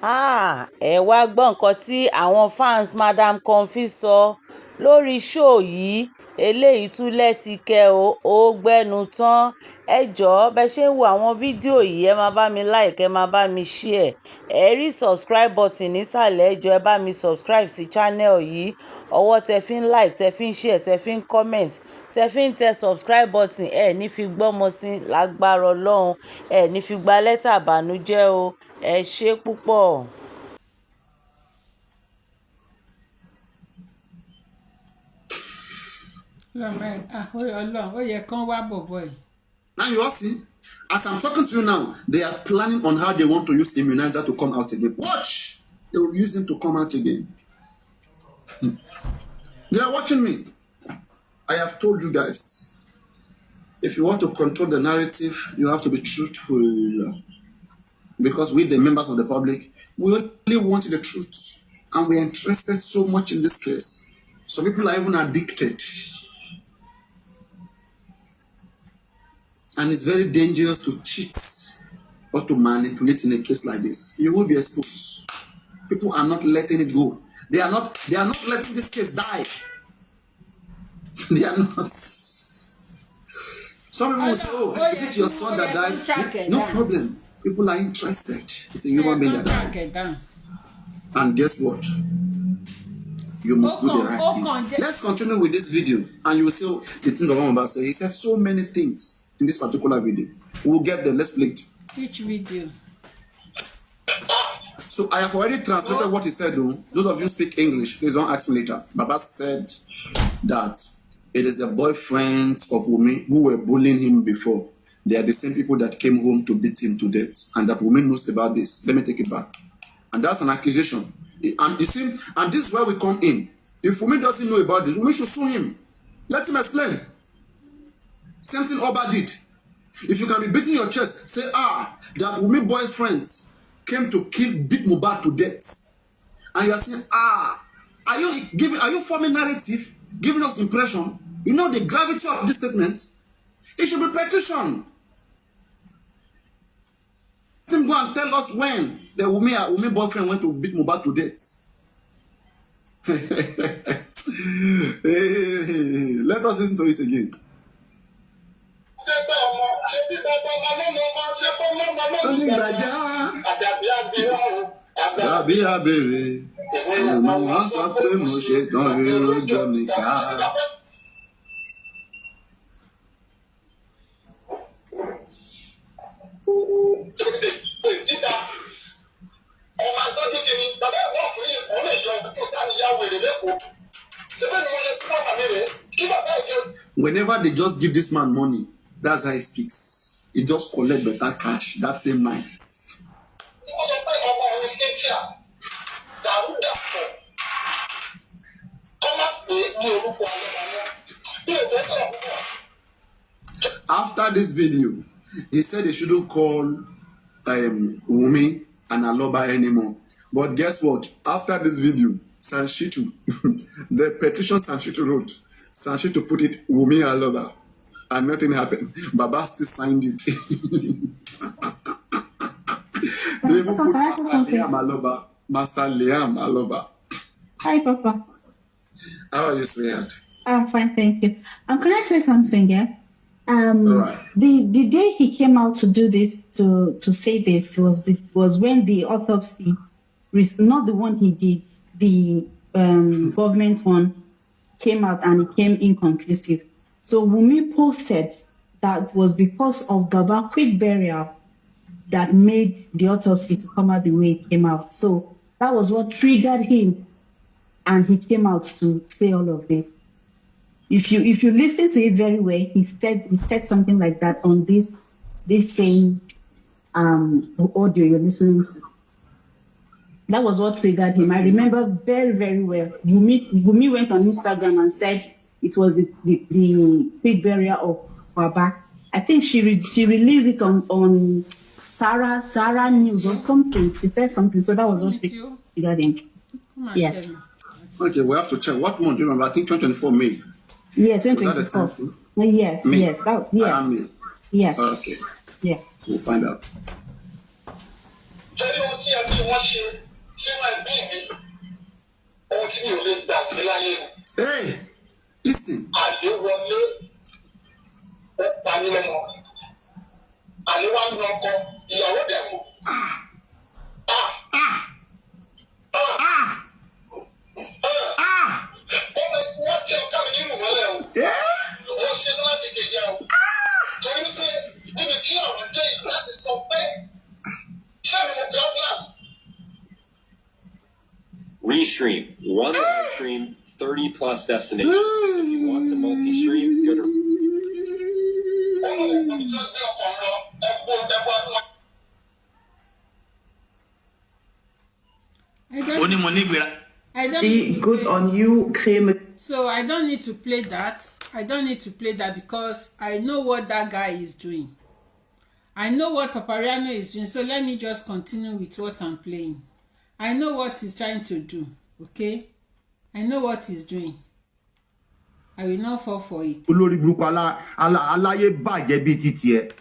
ẹ wá gbọ́ nǹkan tí àwọn fans Madam Comfy sọ lórí show yìí eléyìí tún lẹ́tìkẹ́ ó gbẹ́nu tán ẹ jọ̀ọ́ bẹ́ ṣe ń wo àwọn fídíò yìí ẹ máa bá mi like ẹ máa bá mi share ẹ rí subscribe button nísàlẹ̀ ẹ jọ̀ọ́ ẹ bá mi subscribe sí channel yìí ọwọ́ tẹ fi ń like tẹ fi ń share tẹ fi ń comment tẹ fi ń tẹ subscribe button ẹ ní fi gbọ́mọ sí lágbára Ọlọ́run ẹ ní fi gba lẹ́tà ìbànújẹ́ o ẹ ṣé púpọ̀. Now you all see, as I'm talking to you now, they are planning on how they want to use immunizer to come out again. Watch! They will use him to come out again. They are watching me. I have told you guys, if you want to control the narrative, you have to be truthful. Because we, the members of the public, we only want the truth. And we are interested so much in this case. Some people are even addicted. And it's very dangerous to cheat or to manipulate in a case like this. You will be exposed. People are not letting it go. They are not letting this case die. They are not. Some people will say, oh, is it your son that died? No problem. People are interested. It's a human being that died. And guess what? You must do the right thing. Let's continue with this video. And you will see the thing the one about say. He said so many things in this particular video. We'll get there. Let's play it. Which video? So I have already translated what he said though. Those of you who speak English, please don't ask me later. Baba said that it is the boyfriends of Wumi who were bullying him before. They are the same people that came home to beat him to death. And that Wumi knows about this. Let me take it back. And that's an accusation. And you see, and this is where we come in. If Wumi doesn't know about this, Wumi should sue him. Let him explain. Same thing Oba did. If you can be beating your chest, say, that Wumi boyfriends came to beat Mohbad to death. And you are saying, are you forming narrative, giving us impression? You know the gravity of this statement? It should be petition. Let him go and tell us when the Wumi boyfriend went to beat Mohbad to death. Let us listen to it again. Tàbí abèrè, ọmọ wọn sọ pé mo ṣe tán èròjọ mi ká. Whenever they just give this man money, that's how he speaks. He just collect better cash that same night. After this video, he said they shouldn't call Wumi and Aloba anymore. But guess what? After this video, Sanshitu, the petition Sanshitu wrote, Sanshitu put it Wumi Aloba, and nothing happened. Baba still signed it. They even put Master Liam Aloba. Hi, Papa. How are you, sweetheart? I'm fine, thank you. Can I say something, yeah? Right. The day he came out to do this, to say this, was when the autopsy, not the one he did, the government one came out and it came inconclusive. So Wumi posted that was because of Baba quick burial that made the autopsy to come out the way it came out. So that was what triggered him, and he came out to say all of this. If you listen to it very well, he said something like that on this same audio you're listening to. That was what triggered him. I remember very, very well. Wumi went on Instagram and said it was the quick burial of Baba. I think she released it on Sarah News or something. She said something, so that was what triggered him. Yeah. Okay, we have to check. What month do you remember? I think 2024 May. Yeah, 2024. Yes, May. Yes. May. Yes. Okay. Yeah. We'll find out. torí ohun tí ẹbí wọn ṣe sínú ẹbí mi ohun tí mi ò lè gbàgbé láyé mi. Listen. Àlè wọlé ó pa ní lọ́mọ. Àlè wá ń ọkọ ìyàwó dẹ̀ mọ̀. Wọ́n ti ọ̀ká mi nínú ìmọ̀lẹ̀ o. Wọ́n ṣe tó láti gègé o. Torí pé níbi tí ọ̀rọ̀ dé yìí láti sọ pé ṣé mi mo gbé ọ́gílàsì. Restream, one live stream, 30 plus destinations. If you want to multi-stream, go to. Good on you, Creme. So I don't need to play that. I don't need to play that because I know what that guy is doing. I know what PAPARIANO is doing. So let me just continue with what I'm playing. I know what he's trying to do. Okay? I know what he's doing. I will not fall for it. Olórí burúkú aláyé bàjẹ́ bíi títí ẹ.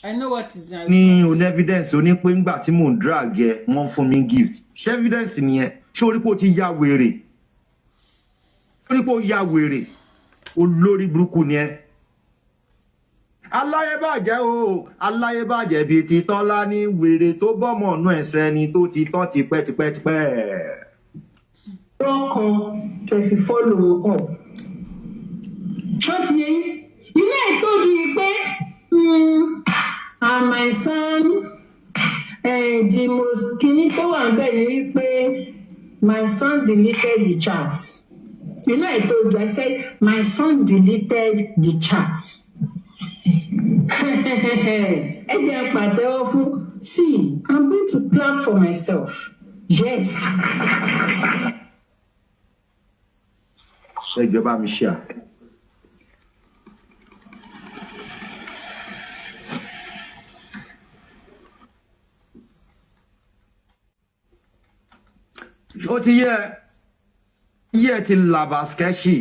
I know what he's doing. Ní on evidence oní pé ńgbà tí mò ń drag ẹ wọ́n fún mi gift. Ṣé evidence nìyẹn? Ṣé orí pé ó ti ya wèrè? Orí pé ó ya wèrè. Olórí burúkú ni ẹ. Aláyé bàjẹ́ o, aláyé bàjẹ́ bíi ti Tọ́lá ní wèrè tó bọ́mọ̀ ọ̀nà ẹ̀sọ́ ẹni tó ti tán tipẹ́tipẹ́tipẹ́. Kan to fi follow up. Trust me, you know I told you and my son the most kini tó wà ńbẹ̀ ni wípé my son deleted the chat. You know I told you, I said my son deleted the chat. See, I'm going to clap for myself. Yes. Ìjọba mi ṣá. Ó ti yẹ ti làbà skẹ́ṣì,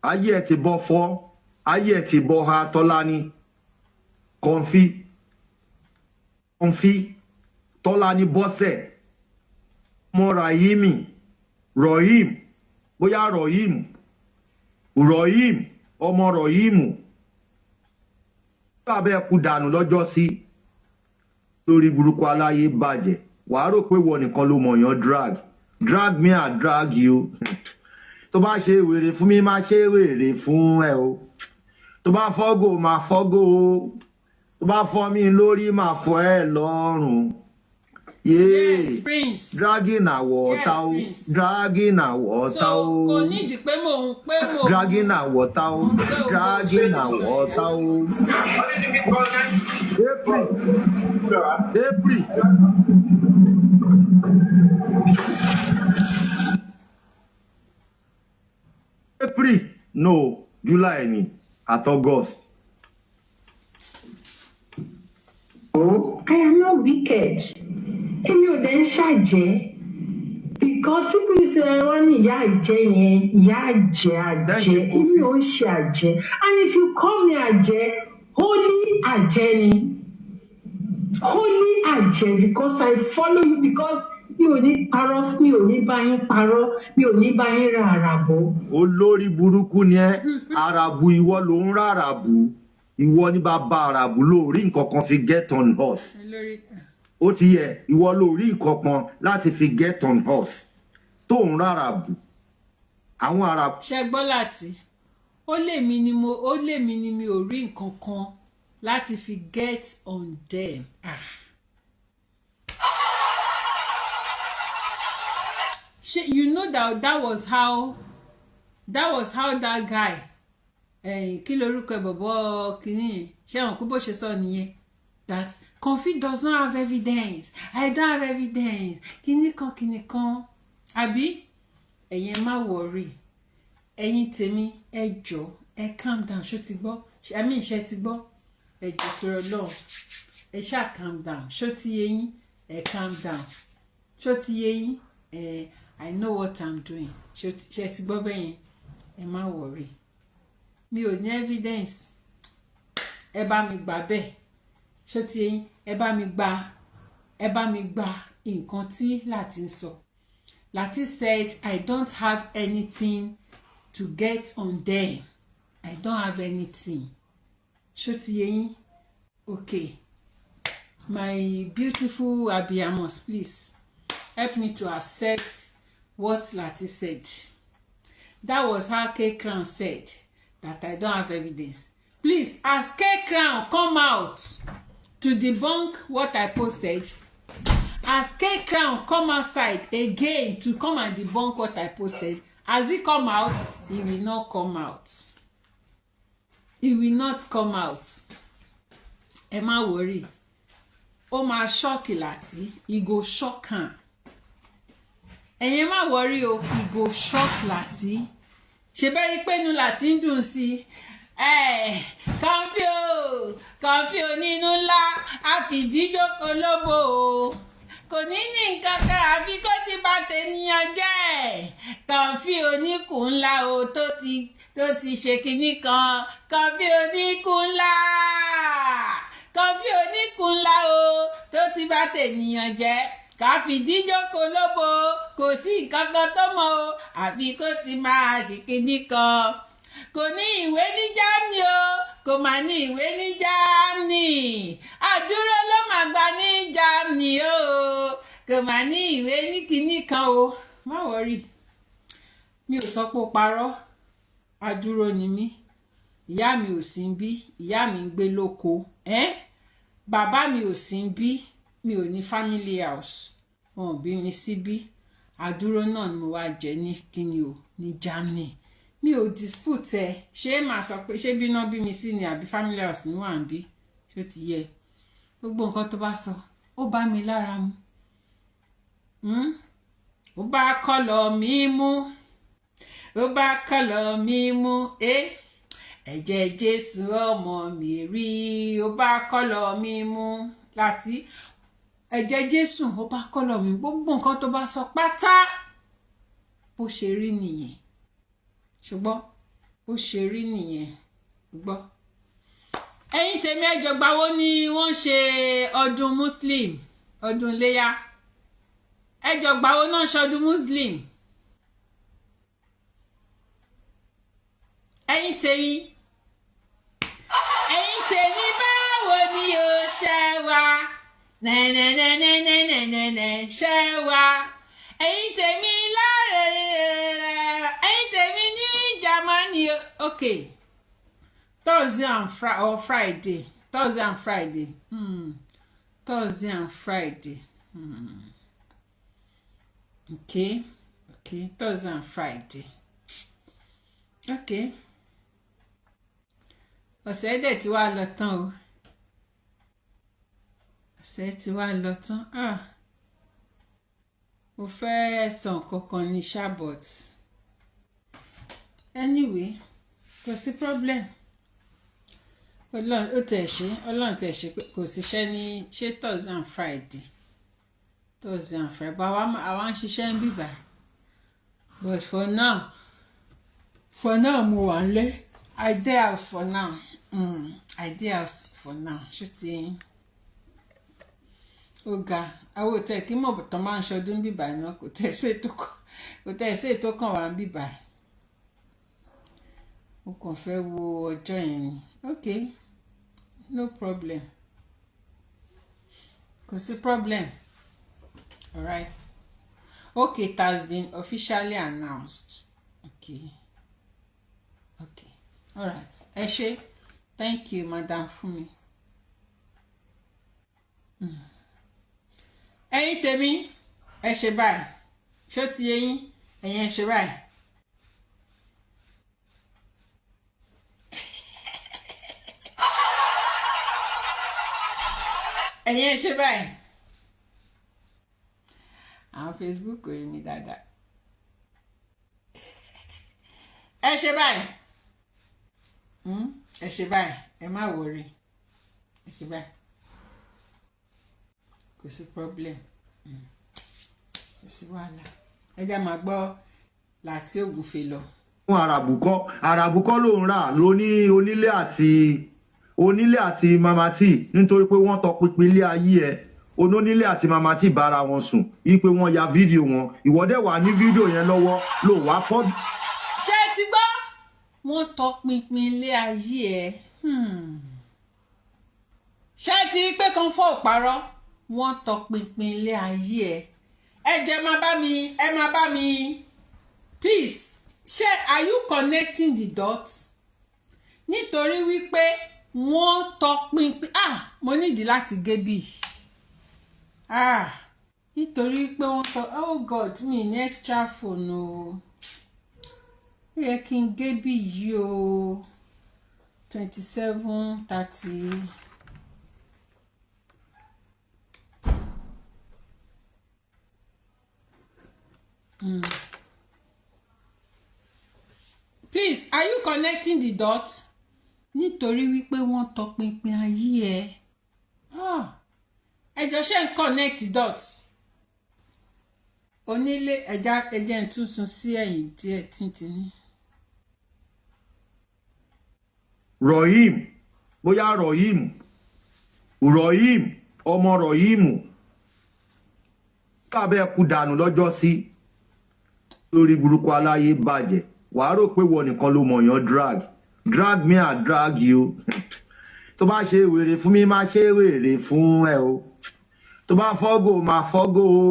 ayé ẹ ti bọ́ fọ́, ayé ẹ ti bọ́ ha Tọ́lání, kọ́nfí, Tọ́lání bọ́sẹ̀, mọ́ Rahim, bóyá Rahim, ọmọ Rahim, bàbá ẹ kú dànù lọ́jọ́ sí lórí burúkú aláyé bàjẹ́. Wàá rò pé wọ́n nìkan ló mọ̀yàn drag me and drag you. Tó bá ṣe wèrè fún mi máa ṣe wèrè fún ẹ o. Tó bá fọ́gò máa fọ́gò o. Tó bá fọ́ mi lórí máa fọ́ ẹ lọ́rùn. Yes, Prince. Dragging a water o. Dragging a water o. So kò nídìí pé mò ń dragging a water o. Dragging a water o. April. No, July ni at August. Oh, I am not wicked. Èmi ò dẹ̀ ń ṣàjẹ́. Because people say wọ́n ní ìyá àjẹ́ yẹn, ìyá àjẹ́, èmi ò ń ṣe àjẹ́. And if you call me àjẹ́, holy àjẹ́ ni. Holy àjẹ́ because I follow you because mi ò ní parọ́, mi ò ní bá yín parọ́, mi ò ní bá yín ra àràbò. Olórí burúkú ni ẹ́, àràbù ìwọ ló ń ra àràbù. Ìwọ ní bàbá àràbù ló rí nǹkan kan fi get on horse. Ó ti yẹ ìwọ ló rí nǹkan kan láti fi get on horse. Tó ń ra àràbù. Àwọn àràbù. Ṣẹ́gbọ́n láti ó lè mi ni mi ò rí nǹkan kan láti fi get on them. You know that was how that guy kí lorúkọ ẹ bọ̀bọ̀ kìíní ṣé wọn kú bó ṣe sọ nìyẹn that Comfy does not have evidence, I don't have evidence, kìíní kan àbí ẹ̀yin má worry ẹ̀yin tèmi ẹ jọ̀ọ́ ẹ calm down ṣó ti gbọ́ ṣe ti gbọ́ ẹ jọ̀ọ́ tó lọ ẹ ṣáà calm down ṣó ti yé yín ẹ calm down ṣó ti yé yín I know what I'm doing ṣé ti gbọ́ bẹ́ẹ̀ yẹn ẹ má worry mi ò ní evidence ẹ bá mi gbà bẹ́ẹ̀ ṣé ti yín ẹ bá mi gbà ẹ bá mi gba nǹkan tí Lati ń sọ. Lati said, I don't have anything to get on them. I don't have anything. Ṣó ti yé yín? Okay. My beautiful abiyamos, please help me to accept what Lati said. That was how K Crown said that I don't have evidence. Please, as K Crown come out to debunk what I posted, as K Crown come outside again to come and debunk what I posted, as he come out, he will not come out. He will not come out. Ẹ má worry. Ó máa shock Lati. He go shock am. Ẹ̀yin má worry o, he go shock Lati. Ṣé bẹ́ẹ̀ rí pé inú Lati ń dùn sí i? Kànfí o nínú ńlá, àfìdíjókòó lóbò o. Kò ní ní nǹkan kan àfi kó ti bà tènìyàn jẹ́. Kànfí oníkùn ńlá o tó ti ṣe kinní kan. Kànfí oníkùn ńlá. Kànfí oníkùn ńlá o tó ti bà tènìyàn jẹ́. Kàfìdíjókòó lóbò kò sí nǹkan kan tó mọ̀ o àfi kó ti máa ṣe kinní kan. Kò ní ìwé ní Germany o, kò mà ní ìwé ní Germany. Àdúró ló mà gbà ní Germany o, kò mà ní ìwé ní kinní kan o. Má worry, mi ò sọ pé ó parọ́. Àdúró ni mí. Ìyá mi ò sí níbí, ìyá mi ń gbé lóko. Bàbá mi ò sí níbí, mi ò ní family house. Wọn ò bí mi síbí. Àdúró náà ni mo wá jẹ ní kíni o, ní Germany. Mi ò dispute ẹ. Ṣé màá sọ pé ṣé bíná bí mi sí ni àbí family house ni wà ń bí? Ṣó ti yẹ? Gbogbo nǹkan tó bá sọ, ó bá mi lára mu. Ó bá kọ́lọ̀ mi mú. Ó bá kọ́lọ̀ mi mú. Ẹ̀jẹ̀ Jésù ọmọ mi rí. Ó bá kọ́lọ̀ mi mú. Láti ẹ̀jẹ̀ Jésù ó bá kọ́lọ̀ mi. Gbogbo nǹkan tó bá sọ pátá bó ṣe rí nìyẹn. Ṣùgbọ́n ó ṣe rí nìyẹn. Gbọ́. Ẹ̀yin tèmi ẹjọ́ gbà wo ni wọ́n ṣe ọdún Muslim, ọdún Iléyá? Ẹjọ́ gbà wo náà ṣọdún Muslim? Ẹ̀yin tèmi báwo ni o ṣe wà? Nẹ́nẹ́nẹ́nẹ́nẹ́nẹ́nẹ́ ṣe wà? Ẹ̀yin tèmi ẹ̀yin tèmi ní Germany. Okay. Thursday and Friday. Thursday and Friday. Thursday and Friday. Okay. Thursday and Friday. Okay. Ọ̀sẹ̀ dẹ̀ ti wá lọ tán o. Ọ̀sẹ̀ ti wá lọ tán. Mo fẹ́ sọ nǹkan kan ní Shabbat. Anyway, kò sí problem. Ọlọ́run tẹ̀ ṣe pé kò síṣẹ́ ní ṣé Thursday and Friday. Thursday and Friday. Bàbá àwa ń ṣiṣẹ́ ń bíbà. But for now mo wà nílé. I dey house for now. Ṣé ti yín? Ó ga àwọn òtẹ́ kí mọ̀ bọ̀tán máa ń ṣọdún bíbà náà kò tẹ̀ sí ètò kan wà ń bíbà. Mo kàn fẹ́ wo ọjọ́ yẹn ni. Okay, no problem. Kò sí problem. Alright. Okay, it has been officially announced. Okay. Alright. Ẹ ṣé. Thank you, Madam Fumi. Ẹ̀yin tèmi ẹ ṣe báyìí. Ṣó ti yé yín? Ẹ̀yin ẹ ṣe báyìí. Ẹ̀yin ẹ ṣe báyìí. Àwọn Facebook kò rí mi dáadáa. Ẹ ṣe báyìí. Ẹ ṣe báyìí. Ẹ má worry. Ẹ ṣe báyìí. Kò sí problem. Kò sí wàhálà. Ẹ jẹ́ máa gbọ́ Láti Ògúnfe lọ. Fún àràbùkọ́ ló ń rà lóní onílé àti mamati nítorí pé wọ́n tọpinpin ilé ayé ẹ̀ onílé àti mama tí bára wọn sùn wípé wọ́n ya fídíò wọn ìwọ dẹ̀ wà ní fídíò yẹn lọ́wọ́ ló wá pọ́. ṣé ẹ ti gbọ́ wọ́n tọpinpin ilé ayé ẹ̀ ṣé ẹ ti rí pé kan fọ́ òparọ́ wọ́n tọpinpin ilé ayé ẹ̀ ẹ jẹ́ ẹ máa bá mi please ṣé are you connecting the dots nítorí wípé wọ́n tọpinpin mo nídìí láti gé bí nítorí pé wọ́n tọ oh god mi ní extra phone o ó yẹ kí n gé bí yìí o 27:30. Please, are you connecting the dots? Nítorí wípé wọ́n tọpinpin ayé ẹ̀. Ẹjọ́ ṣe ń connect dots. Onílé ẹjẹ́ ń tún sun sí ẹ̀yìn díẹ̀ tíntìní. Rohim bóyá Rohim ọmọ Rohim kábẹ́ kú dànù lọ́jọ́ sí lórí burúkú aláyé bàjẹ́ wàá rò pé wọ́n nìkan ló mọ̀yàn drag me and drag you tó bá ṣe wèrè fún mi máa ṣe wèrè fún ẹ o tó bá fọ́gò máa fọ́gò o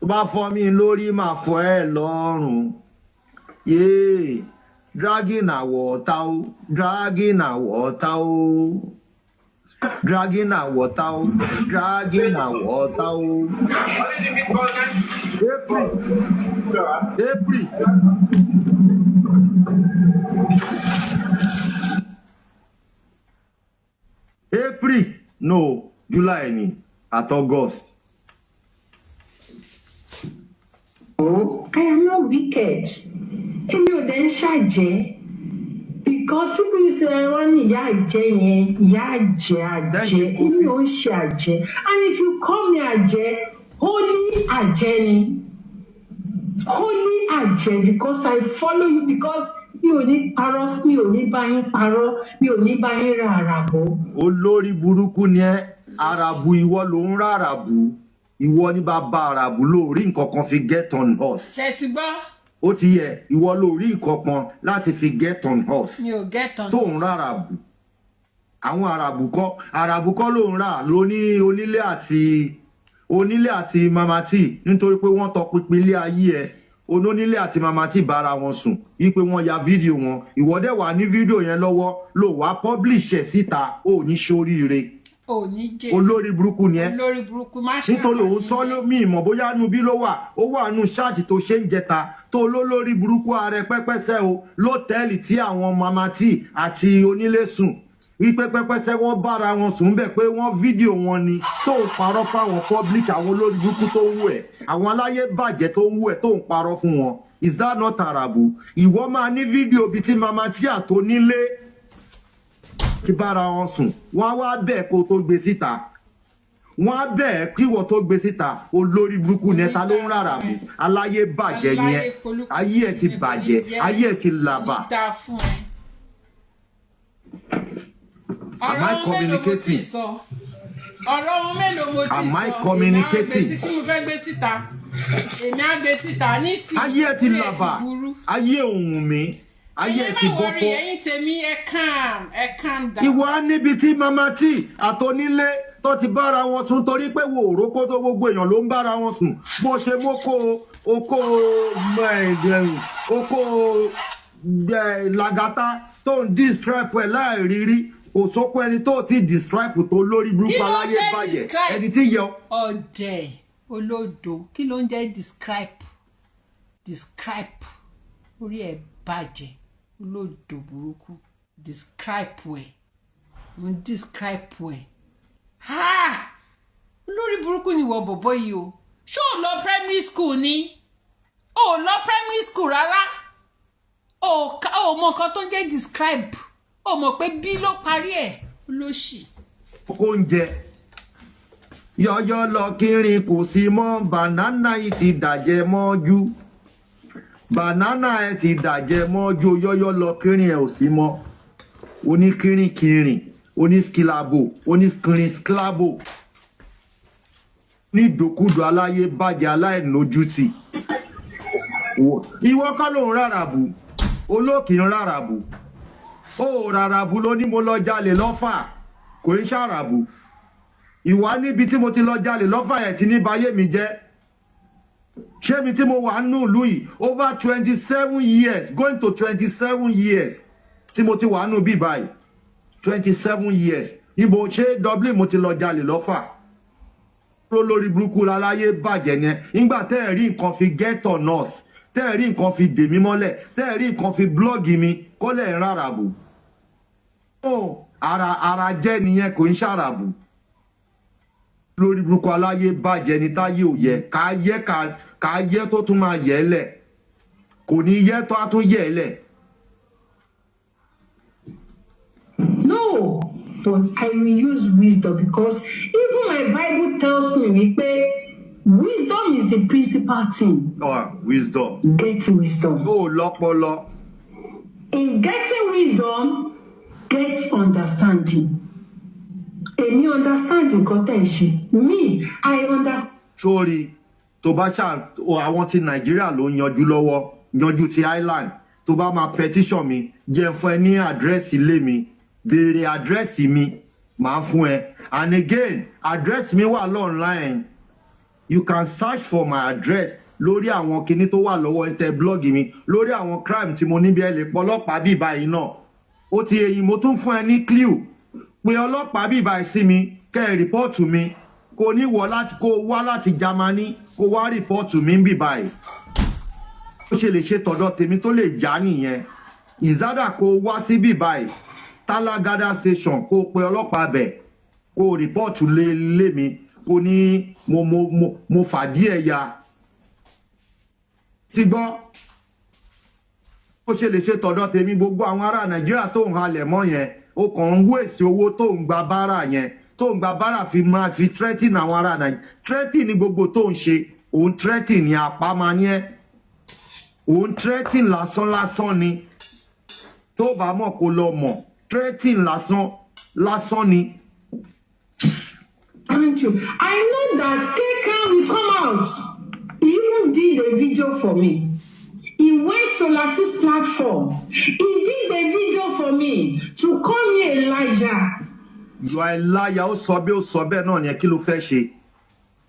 tó bá fọ́ mi lórí máa fọ́ ẹ lọ́rùn yéé dragging àwọ̀ ọ̀tá o dragging àwọ̀ ọ̀tá o dragging àwọ̀ ọ̀tá o dragging àwọ̀ ọ̀tá o. April no July ni at August. Oh, I am not wicked. Èmi ò dẹ̀ ń ṣàjẹ́ because people used to run ìyá àjẹ́ yẹn ìyá àjẹ́ èmi ò ń ṣe àjẹ́ and if you call me àjẹ́ holy àjẹ́ ni holy àjẹ́ because I follow you because mi ò ní parọ́ mi ò ní bá yín parọ́ mi ò ní bá yín ra àràbò. Olórí burúkú ni ẹ́ àràbù ìwọ ló ń ra àràbù ìwọ ní bàbá àràbù lórí nǹkan kan fi get on us. Ṣé ti gbọ́? Ó ti yẹ ìwọ lórí nǹkan kan láti fi get on us. Mi ò get on tó ń ra àràbù àwọn àràbù kọ́ ló ń rà lóní onílé àti mamati nítorí pé wọ́n tọpinpin ilé ayé ẹ̀ onílé àti mamati bára wọn sùn wípé wọ́n ya fídíò wọn ìwọ dẹ̀ wà ní fídíò yẹn lọ́wọ́ ló wá publish ẹ̀ síta ó ní ṣoríire olórí burúkú ni ẹ́ nítorí òun sọ lómi ìmọ̀ bóyá nu bí ló wà ó wà nù ṣáàtì tó ṣe ń jẹta tó lólórí burúkú ààrẹ pẹ́pẹ́sẹ́ o lọ́tẹ́ẹ̀lì tí àwọn mamati àti onílé sùn wípé pẹ́pẹ́sẹ́ wọ́n bára wọn sùn bẹ̀ pé wọ́n fídíò wọn ni tó ń parọ́ fáwọn public àwọn olórí burúkú tó ń wù ẹ́ àwọn aláyé bàjẹ́ tó ń wù ẹ́ tó ń parọ́ fún wọn is that not àràbù ìwọ máa ní fídíò bíi ti mamati àtonílé ti bára wọn sùn wọ́n á wá bẹ́ẹ̀ kó tó gbé síta wọ́n á bẹ́ẹ̀ kí wọ́n tó gbé síta olórí burúkú ni ẹ̀ta ló ń rárá bù aláyé bàjẹ́ ni ẹ ayé ẹ ti bàjẹ́ ayé ẹ ti làbà. Am I communicating? Ọ̀rọ̀ wọn mélòó mo ti sọ? Am I communicating? Èmi á gbé síta nísìnyí. Ayé ẹ ti làbà ayé òun mi ayé ti bọ́ fọ́. Ẹ̀yin tèmi ẹ calm down. Ìwọ á níbi tí mamati àtọ́nílé tó ti bára wọn sùn torí pé wo òrókó tó gbogbo èèyàn ló ń bára wọn sùn bó ṣe mọ́kó oko làgàtà tó ń distrap ẹ̀ láìrírí kò sóko ẹni tó ti distrap tó lórí burúkú aláyé bàjẹ́ ẹni tí yẹ. Ọ̀dẹ̀ olódo kí ló ń jẹ́ describe orí ẹ̀ bàjẹ́ olódo burúkú describe ẹ̀ olórí burúkú ni wọ́n bọ̀bọ̀ yìí o ṣó o lọ primary school ni o lọ primary school rárá o mọ nǹkan tó ń jẹ́ describe o mọ̀ pé bí ló parí ẹ̀ lóṣì. oúnjẹ yọyọ lọ kírin kò sí mọ́ banana yìí ti dàjẹ́ mọ́jú banana ẹ ti dàjẹ́ mọ́jú yọyọ lọ kírin ẹ ò sí mọ́ oníkírin onískilabo onískirin sklabo ní ìdòkúdò aláyé bàjẹ́ aláìlójútì. Ìwọ kọ́ ló ń ráràbù olókì ń ráràbù ó ráràbù ló ní mo lọ jalè lọ́fà kò ń ṣàràbù. Ìwà níbi tí mo ti lọ jalè lọ́fà yẹn ti ní bayé mi jẹ́. Ṣé mi tí mo wà nínú ìlú yìí over 27 years going to 27 years tí mo ti wà nínú bí báyìí 27 years ibo ṣé Dublin mo ti lọ jalè lọ́fà. Lórí burúkú láláyé bàjẹ́ ni nígbà tẹ́ ẹ̀ rí nǹkan fi get on us tẹ́ ẹ̀ rí nǹkan fi dè mí mọ́lẹ̀ tẹ́ ẹ̀ rí nǹkan fi blọ́ọ̀gì mi kó lẹ̀ ń ráràbù. Ara jẹ́ nìyẹn kò ń ṣàràbù. Lórí burúkú aláyé bàjẹ́ ni táyé ò yẹ ká yẹ tó tún máa yẹ lẹ̀ kò ní yẹ tó á tún yẹ lẹ̀. No, but I will use wisdom because even my Bible tells me wípé wisdom is the principal thing. Wisdom. Get wisdom. Lọ́pọlọ. In getting wisdom, get understanding. Èmi understand nǹkan tẹ́ ẹ ṣe. Me, I understand. Sórí tó bá àwọn ti Nàìjíríà ló yanjú lọ́wọ́ yanjú ti Ireland tó bá máa petition mi jẹ́ fún ẹ ní àdírẹ́sì ilé mi béèrè àdírẹ́sì mi màá fún ẹ. And again àdírẹ́sì mi wà online you can search for my address lórí àwọn kinní tó wà lọ́wọ́ tẹ blọ́ọ̀gì mi lórí àwọn crime tí mo níbi ẹ lè pọ̀ ọlọ́pàá bí báyìí náà ó ti èyí mo tún fún ẹ ní clue pé ọlọ́pàá bí báyìí sí mi kẹ́ ẹ rìpọ́ọ̀tù mi kò ní kó wá láti Germany kó wá rìpọ́ọ̀tù mi bí báyìí ó ṣe lè ṣe tọ̀dọ̀ tèmi tó lè já nìyẹn ìzádà kó wá sí bí báyìí Tálágádá station kó pe ọlọ́pàá bẹ̀ kó rìpọ́ọ̀tù lé mi kò ní mo fàdí ẹ̀yà ti gbọ́ ó ṣe lè ṣe tọ̀dọ̀ tèmi gbogbo àwọn ará Nàìjíríà tó ń halẹ̀ mọ́ yẹn ó kàn ń wéèsì owó tó ń gba báárà yẹn tó ń gba báárà fi máa fi threatening àwọn ará Nàìjíríà threatening ní gbogbo tó ń ṣe òun threatening ní apá máa ní ẹ òun threatening lásán ni tó bá mọ̀ kó lọ mọ̀ threatening lásán ni. Thank you. I know that Kekan will come out. He even did a video for me. He went to Latin's platform. He did a video for me to call me Elijah. You are a liar. Ó sọ bẹ́ẹ̀ náà ni kí ló fẹ́ ṣe?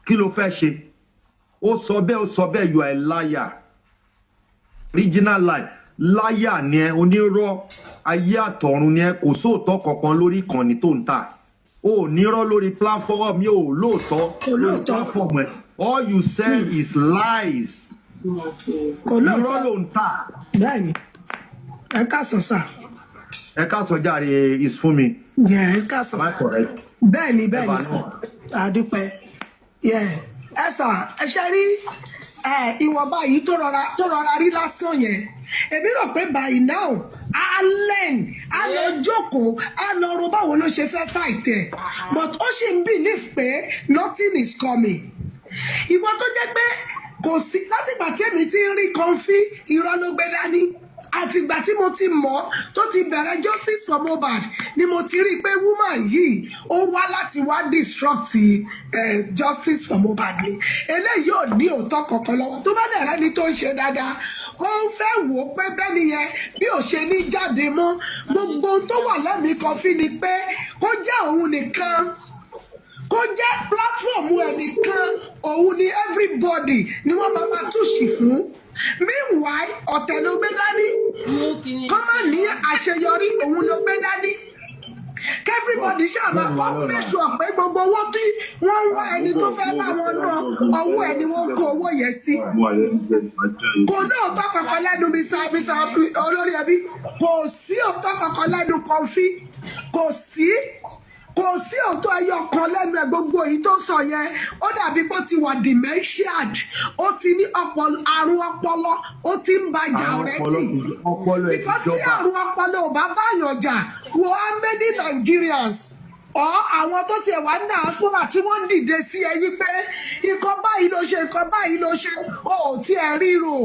Kí ló fẹ́ ṣe? Ó sọ bẹ́ẹ̀ you are a liar. Original lie. Liar ni ẹ onírọ́ ayé àtọ̀run ni ẹ kò sóòótọ́ kankan lórí ìkànnì tó ń tà. Ó nírọ́ lórí platform yóò lóòótọ́ lórí platform ẹ. All you say is lies. Irọ́ ló ń tà. Bẹ́ẹ̀ni, ẹ káàsán sà. Ẹ káàsán jàre is fún mi. Ẹ káàsán. Bẹ́ẹ̀ni sà, àdúpẹ́. Ẹ sà, ẹ ṣe rí ìwọ̀nba yìí tó rọra rí lásán yẹn. Èmi rò pé by now, a learn, a lọ jókòó, a lọ ro báwo ló ṣe fẹ́ fight ẹ̀. But ó ṣì ń believe pé nothing is coming. Ìwọ tó jẹ́ pé kò sí látìgbà tèmi ti ń rí kọfí irọ́ ló gbé dání àtìgbà tí mo ti mọ̀ tó ti bẹ̀rẹ̀ justice for Mohbad ni mo ti rí i pé woman yìí ó wá láti wá disrupt justice for Mohbad ni eléyìí ò ní òótọ́ kankan lọ́wọ́ tó bá dẹ̀ rẹ́ni tó ń ṣe dáadáa ó ń fẹ́ wò ó pé bẹ́ẹ̀ni yẹn bí ò ṣe ní jáde mọ́ gbogbo tó wà lẹ́mìí kọfí ni pé kó jẹ́ òun nìkan kó jẹ́ platform ẹnìkan òun ni everybody ni wọ́n máa túṣì fún meanwhile ọ̀tẹ̀ ló gbé dání kọ́ máa ní àṣeyọrí òun ló gbé dání everybody ṣàmà kọ́kúrẹ́sì ọ̀pẹ gbogbo owó tí wọ́n ń wá ẹni tó fẹ́ bá wọn ná ọwọ́ ẹni wọ́n kó owó yẹn sí kò ní òótọ́ kankan lẹ́nu mísà olórí ẹbí kò sí òótọ́ kankan lẹ́nu kọfí kò sí òótọ́ ẹyọ kan lẹ́nu ẹ̀ gbogbo èyí tó sọ yẹn ó dàbí pé ó ti wà dementiad ó ti ní àrùn ọpọlọ ó ti ń bàjà already because tí àrùn ọpọlọ ò bá báyàn jà wo how many Nigerians àwọn tó tiẹ̀ wá ní diaspora tí wọ́n dìde sí ẹ wípé nǹkan báyìí ló ṣe ó tiẹ̀ ríro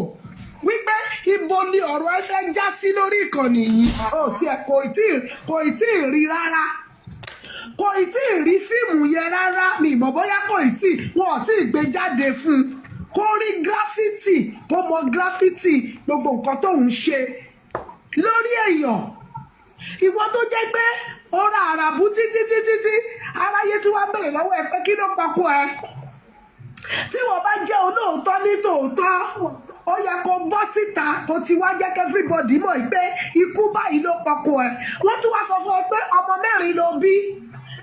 wípé ibo ni ọ̀rọ̀ ẹ fẹ́ já sí lórí ìkànnì yìí ó tiẹ̀ kò tí ì rí rárá kò tí ì rí fíìmù yẹn rárá mi ìmọ̀ bóyá kò tí wọn ò tí ì gbé jáde fún un kó rí gíráfítì kó mọ gíráfítì gbogbo nǹkan tó ń ṣe lórí èèyàn ìwọ tó jẹ́ pé ó ra àràbù títí aráyé tí wọ́n bèrè lọ́wọ́ ẹ pé kí ló pakọ ẹ tí wọ́n bá jẹ́ olóòótọ́ ní tòótọ́ ó yẹ kó bọ́ síta kó ti wá jẹ́ kí everybody mọ̀ pé ikú báyìí ló pakọ ẹ wọ́n tún wá sọ fún ọ pé ọmọ mẹ́rin ló bí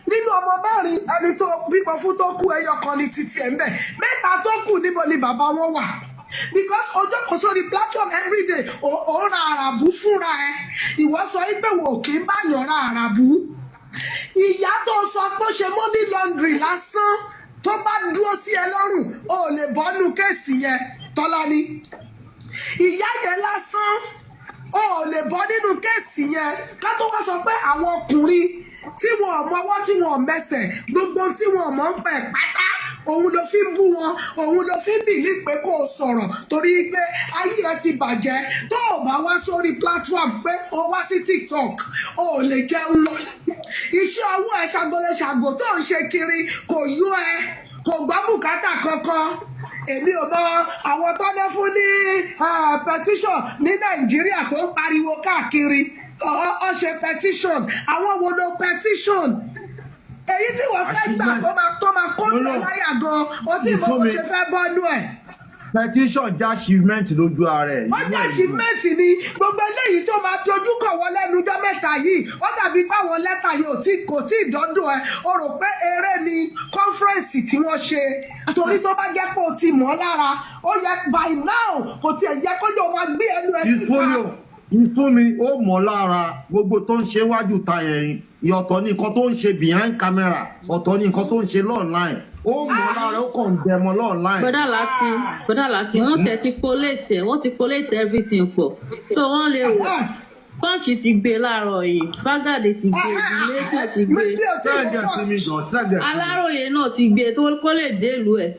nínú ọmọ mẹ́rin ẹni tó bímọ fún tó kú ẹyọ kan ní títí ẹ̀ ń bẹ̀ mẹ́ta tó kù níbo ni bàbá wọn wà because ọjọ́ kan sórí platform everyday ó ra àràbù fúnra ẹ ìwọ sọ pé wò kí n bá yàn ra àràbù ìyá tó sọ pé ó ṣe money laundry lásán tó bá dúró sí ẹ lọ́rùn ó lè bọ́nú kéèsì yẹn Tọ́lání ìyá yẹn lásán ó lè bọ́ nínú kéèsì yẹn ká tó wá sọ pé àwọn ọkùnrin tí wọn ò mọwọ́ tí wọn ò mẹsẹ̀ gbogbo tí wọn ò mọ̀ ń pẹ̀ pátá òun ló fi ń bú wọn òun ló fi ń bìlí pé kó o sọ̀rọ̀ torí pé ayé rẹ ti bàjẹ́ tó o bá wá sórí platform pé o wá sí TikTok o ò lè jẹun lọ iṣẹ́ ọwọ́ ẹ ṣàgbọ́lẹ̀ṣàgbò tó ń ṣe kiri kò yó ẹ kò gbọ́ bùkátà kankan èmi ò mọ àwọn tó dé fún ní petition ní Nàìjíríà tó ń pariwo káàkiri ọ ṣe petition àwọn wo ló petition èyí tí wọ́n fẹ́ gbà tó máa kó lọ láyà gan o tí mo kò ṣe fẹ́ bọ́nú ẹ̀. petition jẹ́ achievement lójú ara ẹ̀. ó jẹ́ achievement ni gbogbo eléyìí tó máa dojú kọ̀ wọ́n lẹ́nu ọjọ́ mẹ́ta yìí ó dàbí báwọn lẹ́tà yìí kò tí ì dọ́dọ̀ ẹ̀ o rò pé eré ni conference tí wọ́n ṣe torí tó bá jẹ́ pé o ti mọ̀ lára ó yẹ by now kò tiẹ̀ jẹ́ kójú ọmọ gbé ẹnu ẹ̀ síta. ìfún mi ó mọ̀ lára gbogbo tó ń ṣe wájú ta yẹn ọ̀tọ̀ ní nǹkan tó ń ṣe behind camera ọ̀tọ̀ ní nǹkan tó ń ṣe online ó mọ̀ lára ó kàn ń dẹmọ online. bọ́dà láti wọ́n tẹ̀ ti collate ẹ̀ wọ́n ti collate everything pọ̀ so wọ́n lè wò Punch ti gbé láàárọ̀ yìí Fagade ti gbé Ilé-Ìfẹ́ ti gbé Aláròyé náà ti gbé tó kó lè délùú ẹ̀.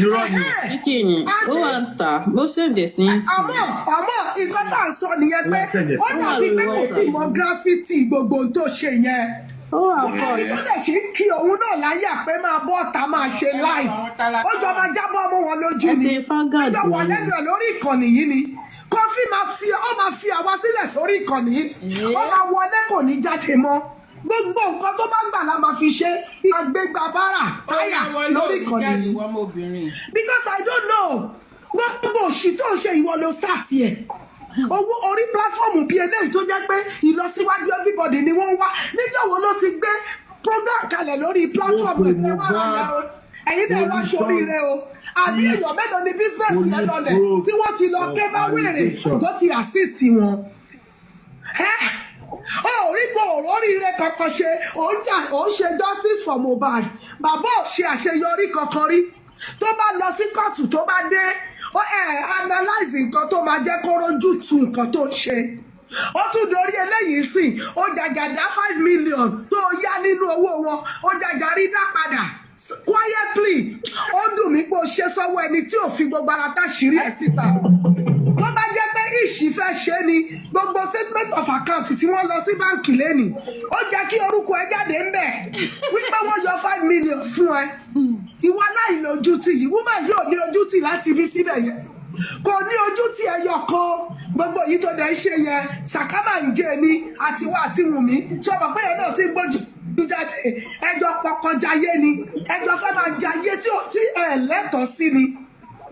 irọ́ ni kíkìyìn ó wà ń tà ló ṣèǹdè sí. àmọ́ nǹkan tá à ń sọ nìyẹn pé ó dàbí pé kò tí mọ gíráfítì gbogbo tó ṣe yẹn òbí tó dẹ̀ ṣe ń kí òun náà láyà pé máa bọ́ ọ̀tá máa ṣe live ó jọ máa jábọ́ ọmọ wọn lójú ni ó jọ wà lẹ́nu ẹ̀ lórí ìkànnì yìí ni Kọfí máa fi àwa sílẹ̀ sórí ìkànnì yìí ó máa wọlé kò ní jáde mọ́ gbogbo nǹkan tó bá gbà la máa fi ṣe àgbégbà bára táyà lórí ìkànnì yìí because I don't know gbogbo òṣì tó ń ṣe ìwọ ló start yẹ owó orí platform bíi eléyìí tó jẹ́ pé ìlọsíwájú everybody ni wọ́n wá níjọ́ wo ló ti gbé program kalẹ̀ lórí platform ẹgbẹ́ wa rárá o ẹ̀yin náà wá sóríire o àbí èèyàn mélòó ni business yẹn lọlẹ̀ tí wọ́n ti lọ ké bá wèrè tó ti assist wọn. Orí kò oríire kankan ṣe òun ṣe justice for Mohbad bàbá ò ṣe àṣeyọrí kankan rí tó bá lọ sí kóòtù tó bá dé analyze nǹkan tó máa jẹ́ kó rojú tu nǹkan tó ń ṣe ó tún dorí eléyìí sìn ó jàjàdá 5 million tó yá nínú owó wọn ó jàjàrí dá padà quietly ó dùn mí pé ó ṣe sọ́wọ́ ẹni tí ò fi gbogbo ara táṣìírí ẹ̀ síta tó bá jẹ́ pé ìṣì fẹ́ ṣe ni gbogbo statement of account tí wọ́n lọ sí báǹkì lẹ́nìí ó jẹ́ kí orúkọ ẹ jáde ń bẹ̀ wípé wọ́n yọ 5 million fún ẹ ìwọ láì lójútì yìí woman yóò ní ojútì láti rí síbẹ̀ yẹn kò ní ojútì ẹyọ kan gbogbo yìí tó dẹ̀ ń ṣe yẹn sàkámà ń jẹ ni àtiwọ́ àti wùmí ṣọba pé yẹn náà ti ń gbójú jáde ẹjọ́ pọkànjáyé ni ẹjọ́ fẹ́ máa jayé tí ẹ lẹ́tọ̀ọ́ sí ni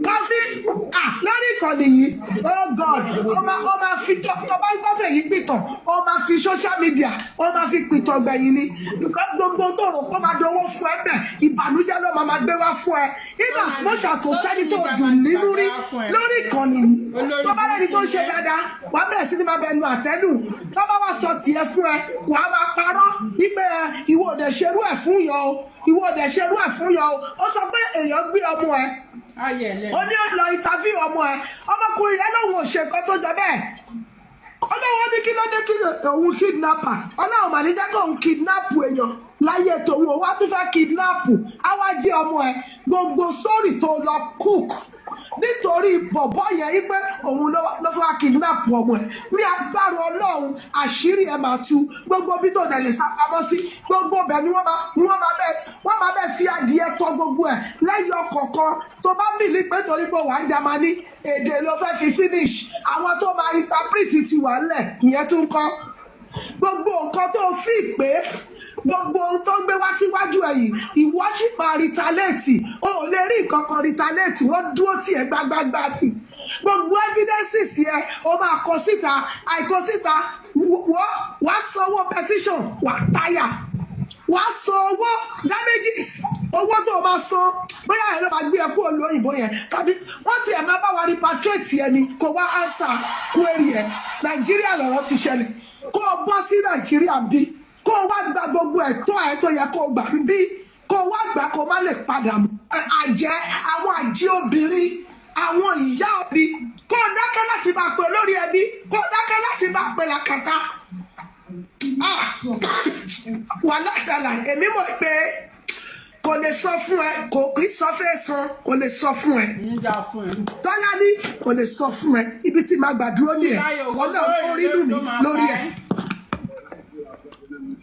Kọfí lórí ìkànnì yìí oh God ó máa fi tọ́ba gbọ́fẹ̀ yìí pìtàn ó máa fi social media ó máa fi pìtàn gbẹ̀yìn ni gbogbo tó rò kó máa dánwó fún ẹ bẹ̀ ìbànújẹ́ ló máa gbé wá fún ẹ nínú àsomọ́ṣà kò sẹ́ni tó dùn nínú rí lórí ìkànnì yìí tó bá lẹ́ni tó ń ṣe dáadáa wàá bẹ̀rẹ̀ sí ni máa bẹnu àtẹ́lù tó bá wá sọ tiẹ̀ fún ẹ wàá máa parọ́ wípé ìwọ ò dẹ̀ ṣerú ẹ̀ fún yọ o ìwọ ò dẹ̀ ṣerú ẹ̀ fún yọ o ó sọ pé èèyàn gbé ọmọ ẹ ó ní ó lọ interview ọmọ ẹ ọmọkùnrin yẹn lòun ò ṣe nǹkan tó jọ bẹ́ẹ̀ ọlọ́wọ́ ní kí ló dé kí òun kidnapper ọlọ́wọ́ mà ní jẹ́ kó òun kidnap èèyàn láyé tòun ò wá tún fẹ́ kidnap á wá jẹ́ ọmọ ẹ gbogbo story tó lọ cook nítorí bọ̀bọ́ yẹn yí pé òun ló fẹ́ wá kidnap ọmọ ẹ̀ ní agbára Ọlọ́run àṣírí ẹ̀ máa tú gbogbo bí tó dẹ̀ lè sá pamọ́ sí gbogbo bẹ̀ ni wọ́n máa bẹ̀ fi adìẹ tọ́ gbogbo ẹ̀ lẹ́yìn ọkọ̀ọ̀kan tó bá mìlí pé torí pé wà á Jámánì èdè ló fẹ́ fi finish àwọn tó máa interpret ti wà ńlẹ̀ ìyẹn tún kọ́ gbogbo nǹkan tó fi pé gbogbo ohun tó ń gbé wá síwájú ẹ yìí ìwọ sì máa retaliate o ò lè rí nǹkan kan retaliate wọ́n dúró tì ẹ́ gbágbágbá ni gbogbo evidences yẹ o máa kọ síta àìkọ síta wàá sanwó petition wàá táyà wàá san owó damages owó tó o máa san bóyá ẹ ló máa gbé ẹ kúrò lóyìnbó yẹn tàbí wọ́n tiẹ̀ máa bá wa repatriate ẹ ni kó wá answer query ẹ Nàìjíríà lọ̀rọ̀ ti ṣẹlẹ̀ kó o bọ́ sí Nàìjíríà bí kó o wá gba gbogbo ẹ̀tọ́ ẹ̀ tó yẹ kó o gbà bí kó o wá gbà kó o má lè padà mọ́ àjẹ́ àwọn àjẹ́ obìnrin àwọn ìyá òbí kó o dákẹ́ láti máa pè lórí ẹbí kó o dákẹ́ láti máa pè làkàtà wà látàlà èmi mọ̀ pé kò lè sọ fún ẹ kò kì í sọ fẹ́ san kò lè sọ fún ẹ tọ́lá ní kò lè sọ fún ẹ ibi tí màá gbàdúró ní ẹ ọ̀nà orí dùn mí lórí ẹ.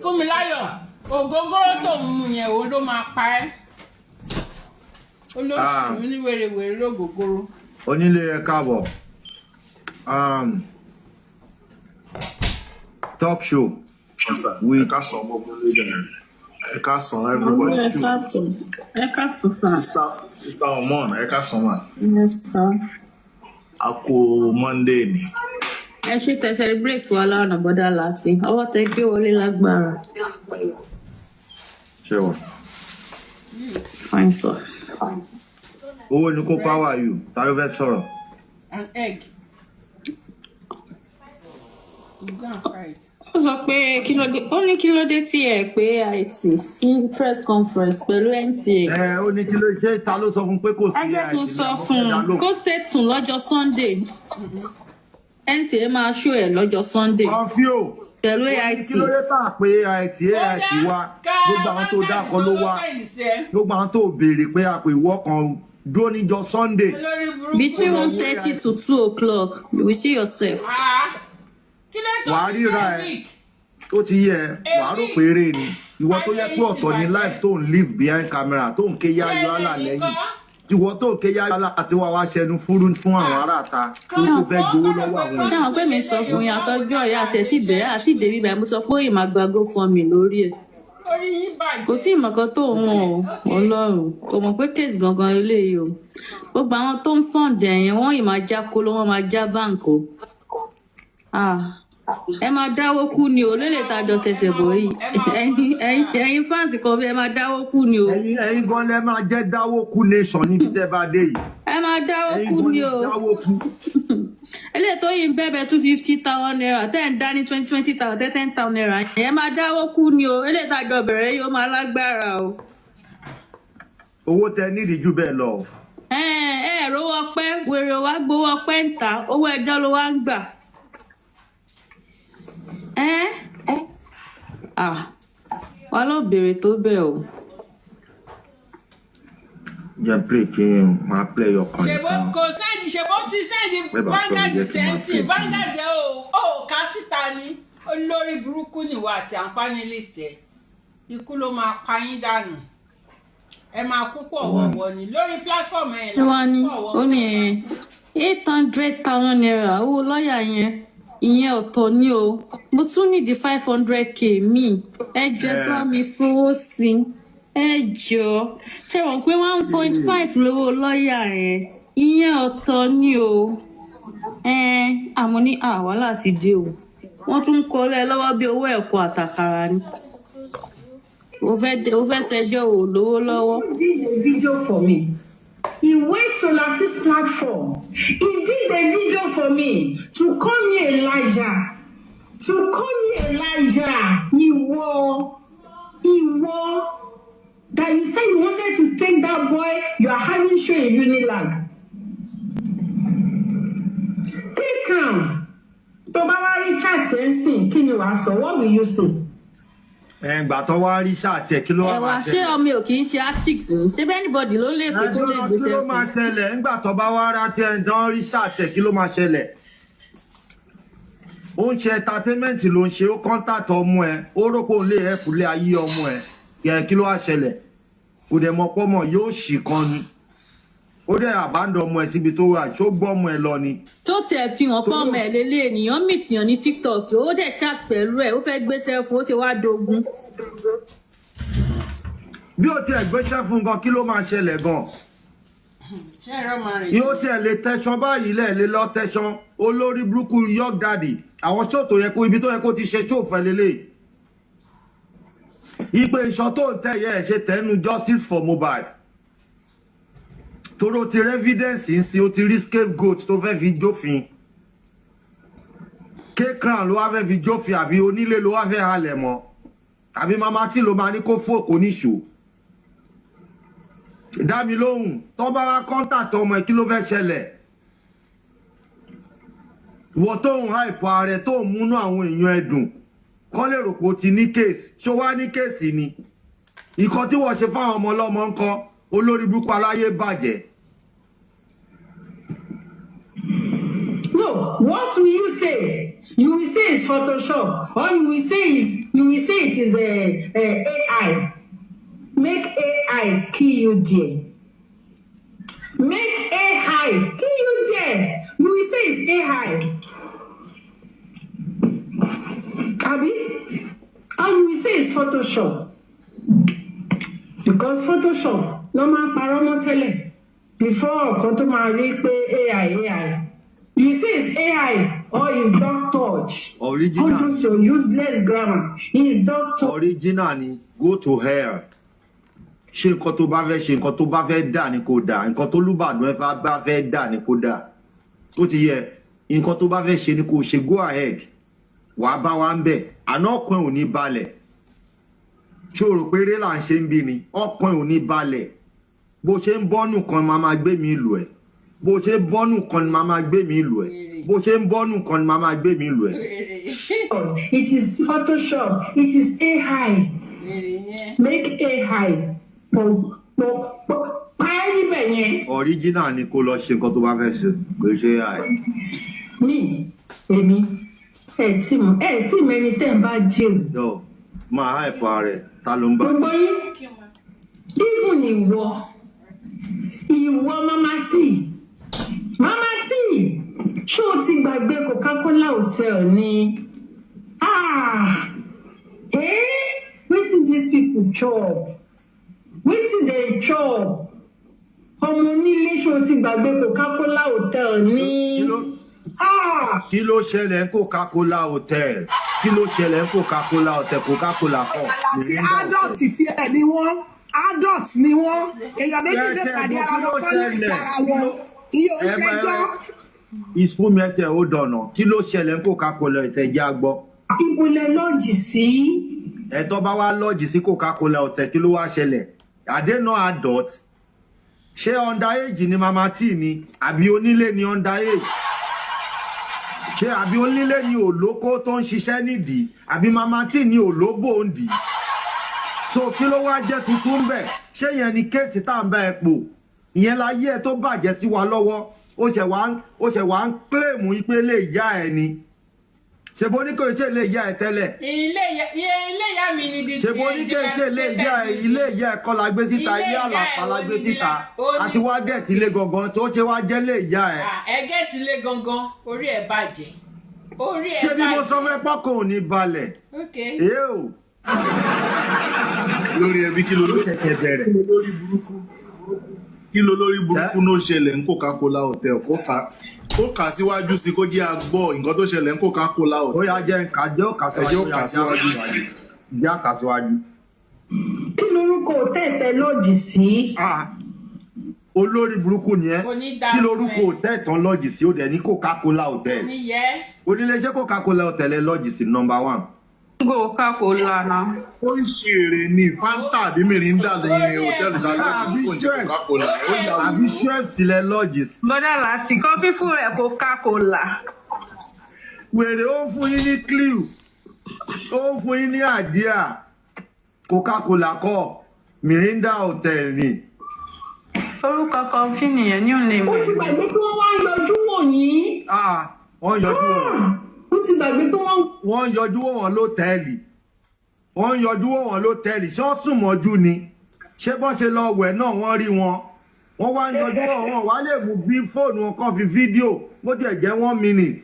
Fúnmiláyọ̀ ògógóró tó ń mu yẹn òun ló máa pa ẹ́ olóṣù ní wèrèwèrè lógógóró. Onílé ẹ káàbọ̀ talk show with ẹ ká sàn everybody. ẹ ká sàn Sister Awon ẹ ká sàn wá. A kú Monday ni. ẹ ṣe tẹ celebrate wa lánàá bọ́dá láti ọwọ́ tẹ gbé wọlé lágbára. ṣé wà. Fine sir. Owó ni kó power you ta ló fẹ́ sọ̀rọ̀. An egg. You go and fry it. Ó sọ pé ó ní kí ló dé tí ẹ pé àìtì sí press conference pẹ̀lú NTA. Ó ní kí ló ṣe ta ló sọ fún pé kò sí àìtì. ẹ jẹ́ kí n sọ fún un kó stay tuned lọ́jọ́ Sunday. NTA máa ṣó ẹ̀ lọ́jọ́ Sunday. Kọfíò. Pẹ̀lú AIT. Kí ló dé tà pé AIT wá gbogbo àwọn tó dákọ ló wá gbogbo àwọn tó béèrè pé àpò ìwọ kan dúró níjọ́ Sunday. Between 1:30 to 2 o'clock you will see yourself. Wàá ríra ẹ ó ti yẹ wàá rò pé eré ni ìwọ tó yẹ pé ọ̀tọ̀ ní life tó ń live behind camera tó ń ké yáyọ àlà lẹ́yìn ìwọ tó ń ké yáyọ àlà àti wàá wá ṣẹnu fún àwọn aráàta tó fẹ́ gbowó lọ́wọ́ àwọn èèyàn. Náà pé mi sọ fún yín àtọ́jọ́ ìyá àti ẹ̀sìn bẹ̀rẹ̀ àti ìdèbí báyìí mo sọ pé ìmọ̀ àgbàgbọ́ fún mi lórí ẹ̀. Kò tí ì mọ̀kan tó ń wọ̀n o Ọlọ́run kò mọ̀ pé kéèsì gangan eléyìí o gbogbo àwọn tó ń fọ̀ǹdẹ̀ yẹn wọ́n ì máa já kó ló wọ́n máa já báǹkì o. Ẹ máa dáwó kú ni o lélẹ̀ tàjọ tẹsẹ̀ bọ̀ yìí ẹ̀yin fáǹsì kan fẹ́ ẹ máa dáwó kú ni o. ẹ̀yin gan lẹ máa jẹ́ dáwó kú nation níbi tẹ́ bá dé yìí. ẹ máa dáwó kú ni o. eléyìí tó yìí ń bẹ̀bẹ̀ 250,000 naira tẹ́ ń dá ní 20,000 10,000 naira ẹ máa dáwó kú ni o eléyìí tàjọ bẹ̀rẹ̀ yìí ó máa lágbára o. owó tẹ nídìí jù bẹ́ẹ̀ lọ. rówó ọpẹ́ wèrè wa gbowó ọpẹ́ ń ta owó ẹjọ́ ló wá ń gbà. Wà ló béèrè tó bẹ́ẹ̀ o. Jẹ́ pé kí n máa play your con. Ṣèbó kò sẹ́ni ṣèbó ti sẹ́ni Vanguard sẹ́ǹsì Vanguard ó ká síta ni olórí burúkú nìwọ àti àǹpánilist ẹ̀ ikú ló máa pa yín dànù ẹ máa kú pọ̀ wọ̀wọ̀ ni lórí platform ẹ̀ lọ́wọ́ ó ní 800,000 naira owó lọ́ọ̀yà yẹn ìyẹn ọ̀tọ̀ ni o mo tún ní di 500k mi ẹ jẹ́ bá mi fowó sí ẹ jọ ṣe wọ́n pé 1.5 lówó lọ́ọ̀yà yẹn ìyẹn ọ̀tọ̀ ni o àmọ́ ní wàhálà ti dé o wọ́n tún kọ́ lẹ́ lọ́wọ́ bí owó ẹ̀kọ́ àtàkàrà ni o fẹ́ ṣẹjọ́ ò lówó lọ́wọ́. He did a video for me. He went to Latin's platform. He did a video for me to call me Elijah. To call me Elijah. Ìwọ. That you said you wanted to take that boy. You are having show in Unilag. Take him. Tó bá wá rí chat ẹ̀ ń sìn, kí ni wàá sọ? What will you say? Ẹ̀ǹgbà tó wá rí ṣáàtì ẹ̀ kí ló wá máa ṣẹlẹ̀. ṣé ọmọ ò kì í ṣe artix ni ṣé anybody ló lè pé tó lè gbèsè kí ló máa ṣẹlẹ̀ nígbà tó bá wá rá tí ẹ̀ ń dán rí ṣáàtì ẹ̀ kí ló máa ṣẹlẹ̀. Ó ń ṣe entertainment ló ń ṣe ó contact ọmọ ẹ̀ ó rò pé òun lè help lé ayé ọmọ ẹ̀ kí ló wá ṣẹlẹ̀. Kò dẹ̀ mọ̀ pé ọmọ yóò ṣì kan ni. Ó dẹ̀ àbádọ́ ọmọ ẹ̀ síbi tó wà ṣó gbọ́ ọmọ ẹ̀ lọ ni. tó tiẹ̀ fi hàn pé ọmọ ẹ̀ lélẹ̀ ènìyàn mìtìyàn ní TikTok ó dẹ̀ chat pẹ̀lú ẹ̀ ó fẹ́ gbéṣẹ́ fún ó ti wá dogun. Bí ó tiẹ̀ gbéṣẹ́ fún gan kí ló máa ṣẹlẹ̀ gan. ṣé ẹ̀rọ máa rìn. Yóò tiẹ̀ lè tẹ̀sán báyìí lẹ́ẹ̀lẹ́ lọ tẹ̀sán olórí burúkú York Daddy àwọn ṣó tó yẹ kó ibi tó yẹ kó ti ṣe ṣó fẹ́ lélẹ̀. Ìpè ìṣàn tó ń tẹ̀yẹ ẹ̀ ṣe tẹ̀nu justice for Mohbad. Toro ti rí evidence ń sin o ti rí scapegoat tó fẹ́ fi jófin. K-Crown ló wá fẹ́ fi jófin àbí onílé ló wá fẹ́ halẹ̀ mọ́. Àbí mama tí ló máa ní kó fòkó níṣó. Dá mi lóhùn tó bá wá contact ọmọ ẹ̀ kí ló fẹ́ ṣẹlẹ̀. Ìwọ tó ń hype ààrẹ tó ń múnú àwọn èèyàn ẹ̀dùn kọ́ lè rò pé o ti ní case ṣó wá ní case ni. Ìkan tí wọ́n ṣe fáwọn ọmọ ọlọ́mọ ń kọ́ olórí burúkú aláyé bàjẹ́. No, what will you say? You will say it's Photoshop, or you will say it is AI. Make AI kill you there. Make AI kill you there. You will say it's AI. Abi? Or you will say it's Photoshop. Because Photoshop no máa parọ́ mọ́ tẹ́lẹ̀ before ọ̀kan tó máa rí pé AI. You say it's AI or it's dog touch. Original. All those your useless grammar. It's dog touch. Original ni go to hell. Ṣé nǹkan tó bá fẹ́ ṣe nǹkan tó bá fẹ́ dà ní kò dà nǹkan tó lùbàdàn ẹ̀fà bá fẹ́ dà ní kò dà. Ó ti yẹ nǹkan tó bá fẹ́ ṣe ni kò ṣe go ahead. Wàá bá wa ń bẹ̀ àná ọkàn ò ní balẹ̀. Ṣé o rò pé eré là ń ṣe ń bí ni ọkàn ò ní balẹ̀. Bó ṣe ń bọ́nù kan máa máa gbé mi lù ẹ̀. Bó ṣe ń bọ́nù kan ni máa máa gbé mi lù ẹ̀. Bó ṣe ń bọ́nù kan ni máa máa gbé mi lù ẹ̀. It is Photoshop. It is AI. Make AI. Original ni kó lọ ṣe nǹkan tó bá fẹ́ ṣe kò ṣe AI. Èmi ẹ tí mẹni tẹ́ ń bá jẹun. Yọ máa hype rẹ̀ ta ló ń bá. Gbogbo yín even ìwọ mama tí ṣé o ti gbàgbé Coca-Cola hotel ni? Wetin these people chop? Wetin dem chop? Ọmọ onílé ṣé o ti gbàgbé Coca-Cola hotel ni? Kí ló ṣẹlẹ̀ ní Coca-Cola hotel? Kí ló ṣẹlẹ̀ ní Coca-Cola hotel? Coca-Cola kọ́. Àti adult ti ẹ̀ ni wọ́n adult ni wọ́n èèyàn méjì lè pàdé ara wọn kọ́ lè kára wọn iye oṣẹ́jọ́. Ìfúnmi ẹ̀tẹ̀ ó dọ̀nà kí ló ṣẹlẹ̀ ní Coca-Cola hotel jẹ́ àgbọ̀. Ibo lẹ lọ́ọ̀jì sí. Ẹ̀tọ́ bá wá lọ́ọ̀jì sí Coca-Cola hotel kí ló wá ṣẹlẹ̀? Are they not adult? Ṣé underage ni mama tí ni àbí onílé ni underage? Ṣé àbí onílé ni olóko tó ń ṣiṣẹ́ nídìí àbí mama tí ni olóbò ń dì? So kí ló wá jẹ́ tuntun bẹ̀? Ṣé yẹn ni kéèsì tá à ń bá ẹ pò? Ìyẹn láyé ẹ tó bàjẹ́ sí wa lọ́wọ́ ó ṣẹ̀ wá ń kílèmù pé lè yá ẹ ni. Ṣé bó ní kò ṣe lè yá ẹ tẹ́lẹ̀? Ilé ìyá mi ni di. Ṣé bó ní kò ṣe lè yá ẹ ilé ìyá ẹ kọ́ la gbé síta ilé àlàpà la gbé síta àti wá gẹ̀ẹ́tì ilé gangan tó ṣe wá jẹ́ lè yá ẹ. Ẹ gẹ̀ẹ́tì ilé gangan orí ẹ̀ bàjẹ́. Orí ẹ̀ bàjẹ́. Ṣé bí mo sọ fẹ́ pọ́kàn ò ní balẹ̀? Èé o. Lórí ẹbí kí ló lórí burúkú ló ṣẹlẹ̀ ní Coca-Cola hotel kó kà síwájú sí kó jẹ́ agbọ́ nǹkan tó ṣẹlẹ̀ ní Coca-Cola hotel. Ó yá jẹ́ ẹjọ́ kà síwájú sí. Jẹ́ kà síwájú. Kí lorúkọ òtẹ́ẹ̀tẹ̀ lòdì sí? Olórí burúkú ni ẹ́. Kí lorúkọ òtẹ́ẹ̀tàn lòdì sí ó dẹ̀ ní Coca-Cola hotel. Oníléeṣẹ́ Coca-Cola hotel ẹ lòdì sí number 1. Coca-Cola na. Ó ń ṣe èrè ní Fanta àbí Mirinda lẹ́yìn hòtẹ́ẹ̀lì dáadáa tí kò jẹ́ Coca-Cola. Àbí Schweppes sílẹ̀ lọ́ọ̀jì. Bọ́dà láti kọ́fí fún ẹ̀ Coca-Cola. Wèrè ó fún yín ní clue. Ó fún yín ní àdíà. Coca-Cola kọ́ Mirinda Hotel ni. orúkọ kọfí nìyẹn ní òun lè mọ. ó ti gbàgbé pé wọ́n wá yọjú wò yín. Wọ́n yọjú wọn. ó ti gbàgbé pé wọ́n yọjú wọn lótẹ́ẹ̀lì. Wọ́n yọjú wọn lótẹ́ẹ̀lì. Ṣé wọ́n sùn mọ́jú ni? Ṣé bọ́n ṣe lọ wẹ̀ náà wọ́n rí wọn? Wọ́n wá yọjú wọn wá lè mú bí fóònù wọn kan fi fídíò bó jẹ́ 1 minute.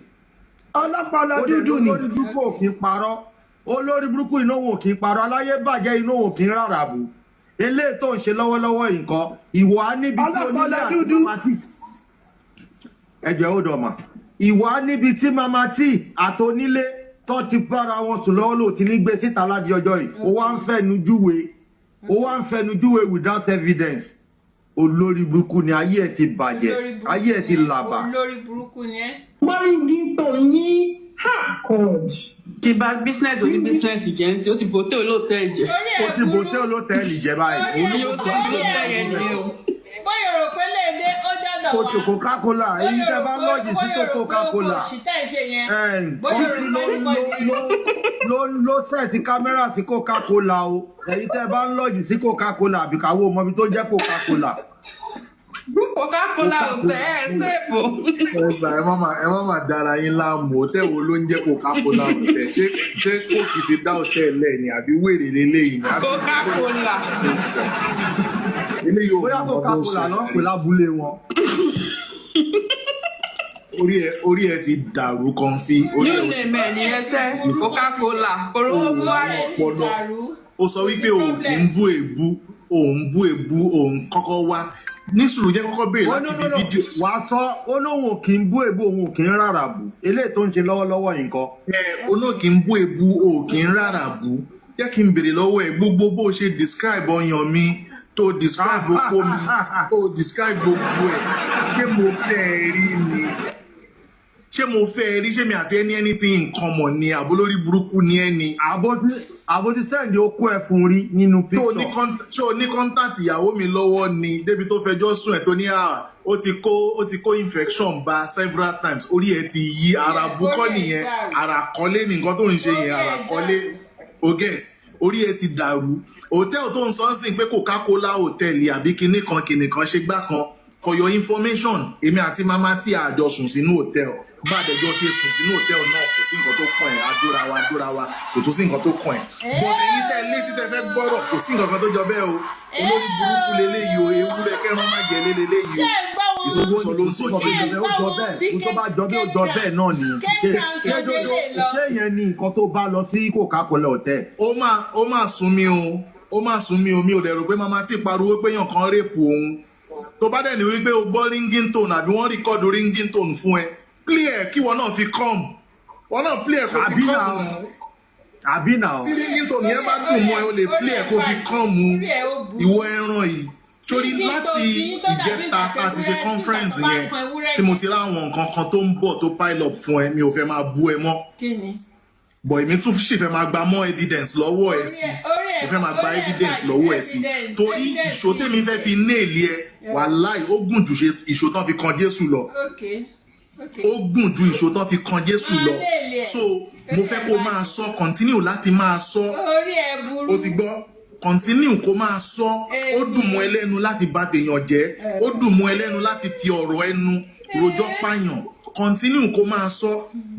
ọlọ́pàá dúdú ni. Olórí burúkú ò kí ń parọ́. Olórí burúkú iná wò kí ń parọ́. Aláyé bàjẹ́ iná wò kí ń rárá bù. Eléyìí tó ń ṣe lọ́wọ́lọ́wọ́ nǹkan ìwọ á níbi tí onílé àti mamati. Ẹ̀jẹ̀ ó dọ̀mà. Ìwọ á níbi tí mamati àtonílé tó ti bára wọn sùn lọ́wọ́ lò ti ní gbé síta láti ọjọ́ yìí. Ó wá ń fẹnu júwe without evidence. Olórí burúkú ni ayé ẹ̀ ti bàjẹ́, ayé ẹ̀ ti làbà. olórí burúkú ni ẹ́. mọ́ríngì tó yín God. ti bá business oní business jẹ́ ń sí ó ti bòtẹ́ olóòtẹ́ jẹ́. Ó ti bòtẹ́ olóòtẹ́ jẹ́ báyìí. Orí ẹ̀ burú yẹn ni o. bóyá rò pé léde ó jáde wá. Kòtò Coca-Cola èyí tẹ́ bá lọ́ọ̀jì sí tó Coca-Cola. Ló sẹ́ẹ̀tì kámẹ́rà sí Coca-Cola o. Èyí tẹ́ bá lọ́ọ̀jì sí Coca-Cola àbí káwọ́ mọ́bi tó jẹ́ Coca-Cola. Coca-Cola òtẹ́ ẹ̀ sèfò. Ẹ̀sà ẹ má máa dára yín láàmú òtẹ́ wo ló ń jẹ́ Coca-Cola òtẹ́ ṣé kóòkì ti dá òtẹ́ lẹ̀ ni àbí wèrè lélẹ́yìn ni. Coca-Cola. Bóyá Coca-Cola náà pè lábúlé wọn. Orí ẹ ti dàrú kan fi. New name ẹ̀ ní ẹsẹ̀ Coca-Cola. Orówó buhari ti dàrú. Ó sọ wípé òun kì í bú èbú, òun kọ́kọ́ wá. Ní sùúrù jẹ́ kọ́kọ́ béèrè láti bí fídíò. Wà á sọ olóhùn kì í bú èbú òun kì í rárá bù. Eléyìí tó ń ṣe lọ́wọ́lọ́wọ́ yìí nǹkan. Olóhùn kì í bú èbú òun kì í rárá bù. Jẹ́ kí n béèrè lọ́wọ́ ẹ̀ gbogbo bó ṣe describe ọyàn mi. Tó describe oko mi, tó describe gbogbo ẹ̀, ṣé mo fẹ́ rí ni? Ṣé mo fẹ́ rí ṣé mi àti ẹni anything in common ni àbólórí burúkú ni ẹni? Àbótí sẹ́ǹdì okú ẹ̀ fún rí nínú píktọ̀. Ṣé o ní kọ́ńtàtì ìyàwó mi lọ́wọ́ ni débi tó fẹjọ́ sùn ẹ̀ tó ní ó ti kó infection bá several times orí ẹ̀ ti yí ara búkọ́ nìyẹn ara kọ́lé ní nǹkan tó ń ṣe yẹn ara kọ́lé o get orí ẹ ti dàrú hòtẹ́ẹ̀lì tó ń sọ sí pé Coca-Cola hòtẹ́ẹ̀lì àbí kinní kan ṣe gbá kan for your information èmi àti mama tí a jọ sùn sínú hòtẹ́ẹ̀lì bá àdẹjọ́ ṣe sùn sínú hòtẹ́ẹ̀lì náà kò sí nǹkan tó kàn ẹ́ adúra wa kò tún sí nǹkan tó kàn ẹ́ but ẹ̀yin tẹ́ ilé títẹ́ fẹ́ gbọ́rọ̀ kò sí nǹkan kan tó jọ bẹ́ẹ̀ o olórí burúkú leléyìí o ewúrẹ́ kẹ́ran má jẹ leléyìí o ìsọkúsọ ló ń sọ yìí. Ó jọ bẹ́ẹ̀ tó bá jọ bí ó jọ bẹ́ẹ̀ náà ni ṣé yẹn ni nǹkan tó bá lọ sí Coca-Cola hòtẹ́ẹ̀lì. Ó máa sún mi o mi ò dẹ̀ rò pé mama ti pariwo pé yàn kan rèpù òun tó bá dẹ̀ ní wípé o gbọ́ ringing tone àbí wọ́n rìkọ́dù ringing tone fún ẹ clear kí wọn náà fi come wọn náà clear kó fi come àbí náà tí ringing tone yẹn bá dùn mọ́ ẹ o lè clear kó fi come ìwọ ẹran yìí torí láti ìjẹta tá a ti ṣe conference yẹn tí mo ti ráwọn nǹkan kan tó ń bọ̀ tó pile up fún ẹ mi ò fẹ́ máa bú ẹ mọ́ bọ̀ èmi tún sì fẹ́ máa gba more evidence lọ́wọ́ ẹ sí mo fẹ́ máa gba evidence lọ́wọ́ ẹ sí torí ìṣó tèmi fẹ́ fi nail ẹ wàláì ó gùn ju ìṣó tán fi kan Jésù lọ ó gùn ju ìṣó tán fi kan Jésù lọ so mo fẹ́ kó máa sọ continue láti máa sọ ó ti gbọ́ continue kó máa sọ ó dùn mọ́ ẹlẹ́nu láti bà tèèyàn jẹ́ ó dùn mọ́ ẹlẹ́nu láti fi ọ̀rọ̀ ẹnu rojọ́ pààyàn continue kó máa sọ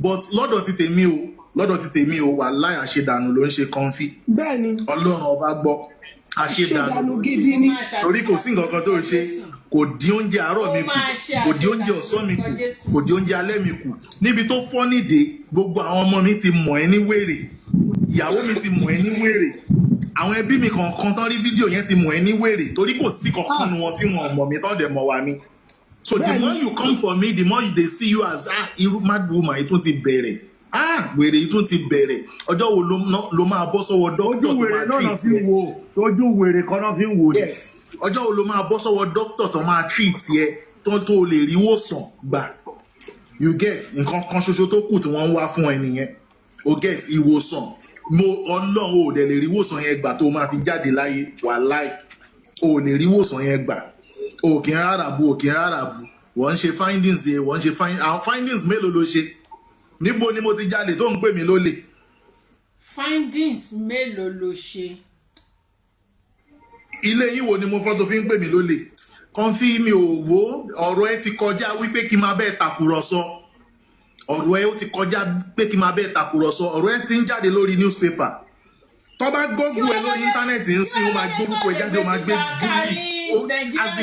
but lọ́dọ̀ ti tèmi o wàláì àṣedànù ló ń ṣe kọ́ńfì bẹ́ẹ̀ni Ọlọ́run ọba gbọ́ àṣedànù gidi ni torí kò sí nǹkan kan tó ṣe kò dín oúnjẹ àárọ̀ mi kù kò dín oúnjẹ ọ̀sán mi kù kò dín oúnjẹ alẹ́ mi kù níbi tó fọ́ nídìí gbogbo àwọn ọmọ mi ti mọ̀ ẹ́ ní wèrè ìyàwó mi ti mọ̀ ẹ́ ní wèrè àwọn ẹbí mi kọ̀ọ̀kan tán rí fídíò yẹn ti mọ̀ ẹ́ ní wèrè torí kò sí kankan nu wọn tí wọn mọ̀ mí tán dẹ̀ mọ̀ wá mi so the more you come for me the more they see you as irú mad woman yìí tún ti bẹ̀rẹ̀ wèrè yìí tún ti bẹ̀rẹ̀ ọjọ́ wo ló máa bọ́ sọ́wọ́ dókítà tó máa treat ẹ ojú wèrè kan náà fi ń wò yes ọjọ́ wo ló máa bọ́ sọ́wọ́ dókítà tó máa treat ẹ tó lè rí wòsàn gbà you get nǹkan kan ṣoṣo tó kù tí wọ́n ń wá fún ẹ nìyẹn o get ìwòsàn Ọlọ́run ò dẹ̀ lè rí wòsàn yẹn gbà tó máa fi jáde láyé wàláì ò lè rí wòsàn yẹn gbà òkè rárá bu wọ́n ń ṣe findings yẹn wọ́n ń ṣe findings mélòó ló ṣe níbo ni mo ti jalè tó ń pè mí lólè. findings mélòó ló ṣe. ilé yín wo ni mo fọ́ tó fi ń pè mí lólè Comfy mi ò wo ọ̀rọ̀ ẹ ti kọjá wípé kí n máa bẹ́ẹ̀ tàkùrọ̀sọ ọ̀rọ̀ ẹ ó ti kọjá pé kí n máa bẹ́ẹ̀ tàkùrọ̀sọ ọ̀rọ̀ ẹ ti ń jáde lórí newspaper tó bá gọ́gùn ẹ lórí íńtánẹ́ẹ̀tì ń sìn ó máa gbórúkọ ẹ jáde ó máa gbé búlì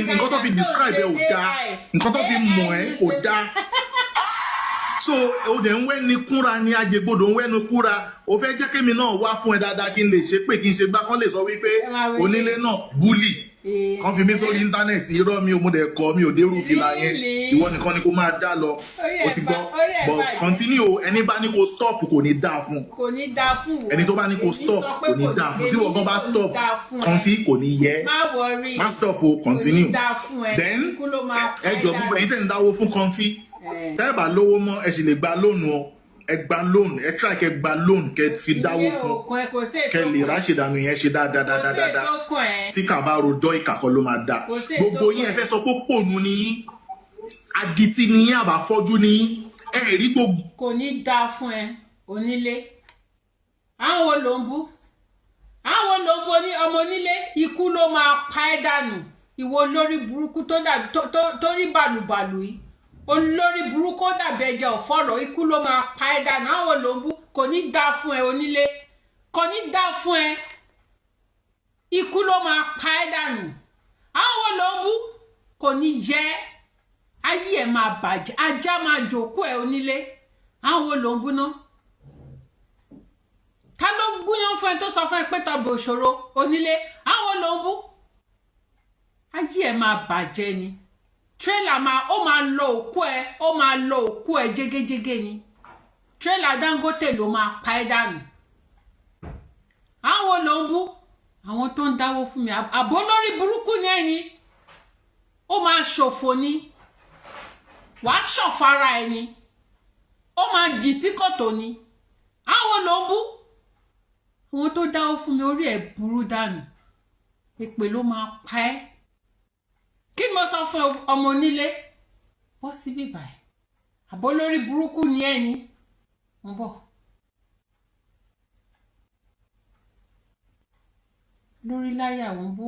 nǹkan tó fi describe ẹ ò dáa nǹkan tó fi mọ̀ ẹ ò dáa so o dẹ̀ ń wẹ́ni kúnra ní ajẹgbodò ń wẹ́ni kúra o fẹ́ jẹ́ kémi náà wá fún ẹ dáadáa kí n lè ṣe pé kí n ṣe gbá kán lè sọ wípé onílé náà búlì kan fi mí sórí íńtánẹ́ẹ̀tì irọ́ mi ò mú dẹ̀ kọ́ mi ò dérú fìlà yẹn ìwọ nìkan ni kó máa dá lọ o ti gbọ́ but continue ẹni bá ní kó stop kò ní dáa fún ẹni tó bá ní kó stop kò ní dáa fún tí wọ́n gan bá stop Comfy kò ní yẹ má stop o continue then ẹ jọ gbogbo ẹ̀yin tẹ̀ ń dáwó fún Comfy tẹ́ ẹ bá lówó mọ́ ẹ sì lè gba lóònù o ẹ gba lóònù ẹ try kẹ́ gba lóònù kẹ́ fi dáwó fún kẹ́ lè ráṣèdànù yẹn ṣe dáadáa tí kà bá rojọ́ ìkà kan ló máa dà gbogbo yín ẹ fẹ́ sọ pé pònú ni yín adití ni yín àbáfọ́jú ni yín ẹ rí gbogbo. kò ní dáa fún ẹ onílé àwọn ló ń bú ní ọmọ onílé ikú ló máa pa ẹ́ dànù ìwọ lórí burúkú tó rí bàlùbàlù yìí olórí burúkú dàbí ẹja ọ̀fọ́rọ̀ ikú ló máa pa ẹ́ dànù àwọn ló ń bú kò ní dá fún ẹ onílé kò ní dá fún ẹ ikú ló máa pa ẹ́ dànù àwọn ló ń bú kò ní yẹ ayé ẹ máa bàjẹ́ ajá máa jòkó ẹ onílé àwọn ló ń bú ná ká ló gúnyán fún ẹ tó sọ fún ẹ pé tọbọ òṣòro onílé àwọn ló ń bú ayé ẹ máa bàjẹ́ ni tírélà ó máa lọ òkú ẹ jégéjégé ni tírélà Dangote ló máa pa ẹ́ dànù àwọn ló ń bú àwọn tó ń dáwó fún mi àbó lórí burúkú ní ẹ̀yìn ó máa ṣòfò ni wàá ṣọ̀fọ̀ ara ẹni ó máa jì sí kòtò ni àwọn ló ń bú àwọn tó dáwó fún mi orí ẹ̀ burú dànù èpè ló máa pa ẹ́ kí ni mo sọ fún ọmọ onílé bọ́ síbí báyìí àbó lórí burúkú ni ẹni ń bọ̀ lórí láyà òun bú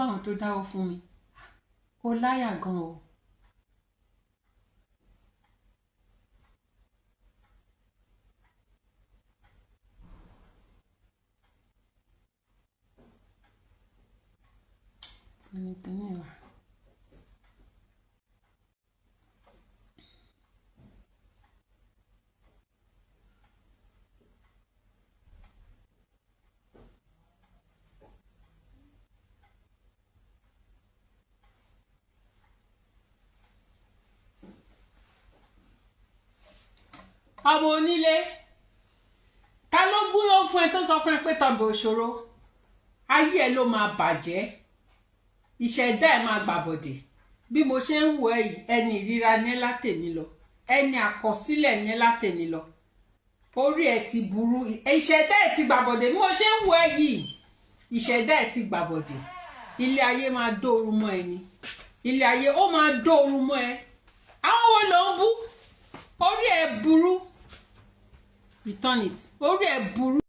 àwọn tó dáwó fún mi ó láyà gan o. ọmọ onílé ta ló gúnyán fún ẹ tó sọ fún ẹ pé tọbọ òṣòro ayé ẹ ló máa bàjẹ́ ìṣẹ̀dá ẹ máa gbàbọ̀dẹ̀ bí mo ṣe ń wo ẹni ìríra ní látẹ̀ni lọ ẹni àkọsílẹ̀ ní látẹ̀ni lọ orí ẹ ti burú ìṣẹ̀dá ẹ ti gbàbọ̀dẹ̀ bí mo ṣe ń wo ẹ yìí ìṣẹ̀dá ẹ ti gbàbọ̀dẹ̀ ilé ayé máa dóoru mọ́ ẹ ni ilé ayé ó máa dóoru mọ́ ẹ àwọn wo ló ń bú orí ẹ burú return it orí ẹ burú.